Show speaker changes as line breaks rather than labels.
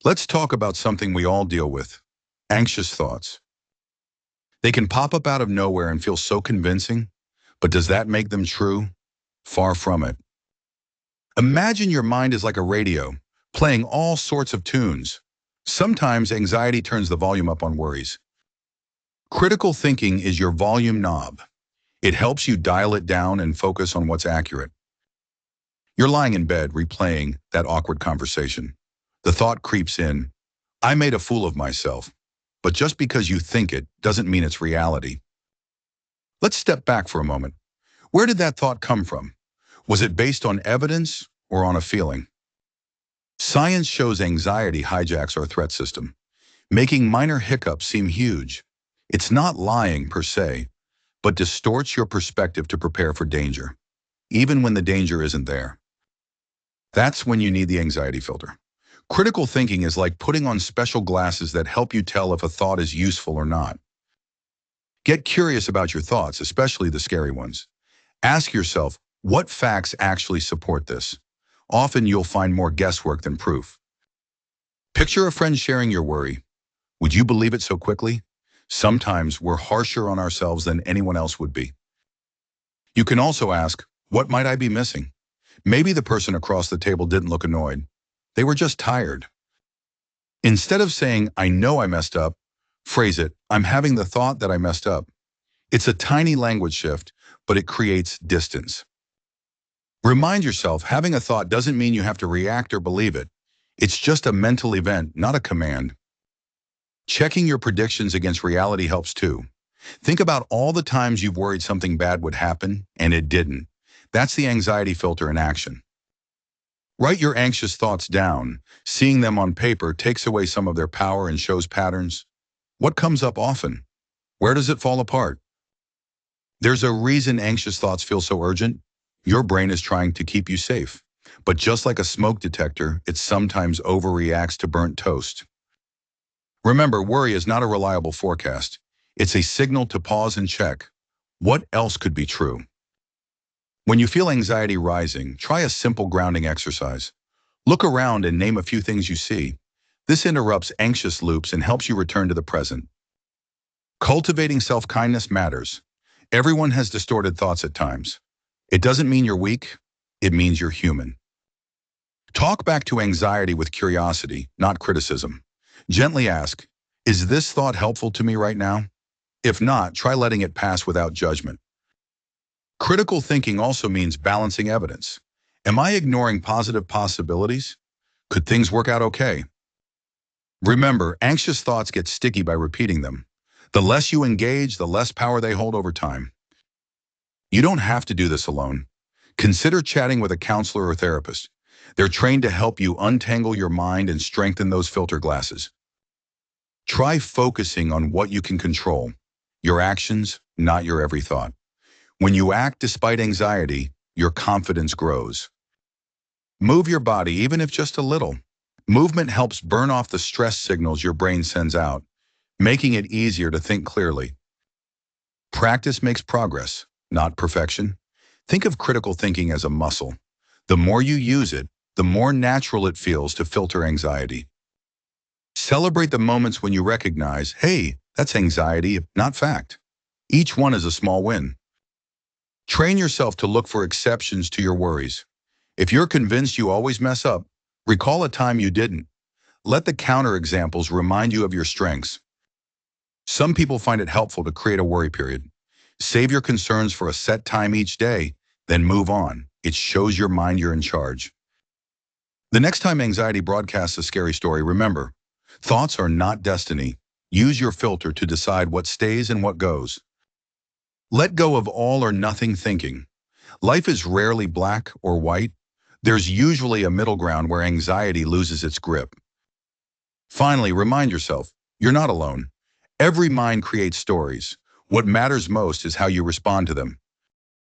Let's talk about something we all deal with, anxious thoughts. They can pop up out of nowhere and feel so convincing, but does that make them true? Far from it. Imagine your mind is like a radio, playing all sorts of tunes. Sometimes anxiety turns the volume up on worries. Critical thinking is your volume knob. It helps you dial it down and focus on what's accurate. You're lying in bed replaying that awkward conversation. The thought creeps in, I made a fool of myself. But just because you think it doesn't mean it's reality. Let's step back for a moment. Where did that thought come from? Was it based on evidence or on a feeling? Science shows anxiety hijacks our threat system, making minor hiccups seem huge. It's not lying per se, but distorts your perspective to prepare for danger, even when the danger isn't there. That's when you need the anxiety filter. Critical thinking is like putting on special glasses that help you tell if a thought is useful or not. Get curious about your thoughts, especially the scary ones. Ask yourself, what facts actually support this? Often you'll find more guesswork than proof. Picture a friend sharing your worry. Would you believe it so quickly? Sometimes we're harsher on ourselves than anyone else would be. You can also ask, what might I be missing? Maybe the person across the table didn't look annoyed. They were just tired. Instead of saying, I know I messed up, phrase it, I'm having the thought that I messed up. It's a tiny language shift, but it creates distance. Remind yourself, having a thought doesn't mean you have to react or believe it. It's just a mental event, not a command. Checking your predictions against reality helps too. Think about all the times you've worried something bad would happen, and it didn't. That's the anxiety filter in action. Write your anxious thoughts down. Seeing them on paper takes away some of their power and shows patterns. What comes up often? Where does it fall apart? There's a reason anxious thoughts feel so urgent. Your brain is trying to keep you safe. But just like a smoke detector, it sometimes overreacts to burnt toast. Remember, worry is not a reliable forecast. It's a signal to pause and check. What else could be true? When you feel anxiety rising, try a simple grounding exercise. Look around and name a few things you see. This interrupts anxious loops and helps you return to the present. Cultivating self-kindness matters. Everyone has distorted thoughts at times. It doesn't mean you're weak, it means you're human. Talk back to anxiety with curiosity, not criticism. Gently ask, is this thought helpful to me right now? If not, try letting it pass without judgment. Critical thinking also means balancing evidence. Am I ignoring positive possibilities? Could things work out okay? Remember, anxious thoughts get sticky by repeating them. The less you engage, the less power they hold over time. You don't have to do this alone. Consider chatting with a counselor or therapist. They're trained to help you untangle your mind and strengthen those filter glasses. Try focusing on what you can control, your actions, not your every thought. When you act despite anxiety, your confidence grows. Move your body, even if just a little. Movement helps burn off the stress signals your brain sends out, making it easier to think clearly. Practice makes progress, not perfection. Think of critical thinking as a muscle. The more you use it, the more natural it feels to filter anxiety. Celebrate the moments when you recognize, hey, that's anxiety, not fact. Each one is a small win. Train yourself to look for exceptions to your worries. If you're convinced you always mess up, recall a time you didn't. Let the counterexamples remind you of your strengths. Some people find it helpful to create a worry period. Save your concerns for a set time each day, then move on. It shows your mind you're in charge. The next time anxiety broadcasts a scary story, remember, thoughts are not destiny. Use your filter to decide what stays and what goes. Let go of all or nothing thinking. Life is rarely black or white. There's usually a middle ground where anxiety loses its grip. Finally, remind yourself, you're not alone. Every mind creates stories. What matters most is how you respond to them.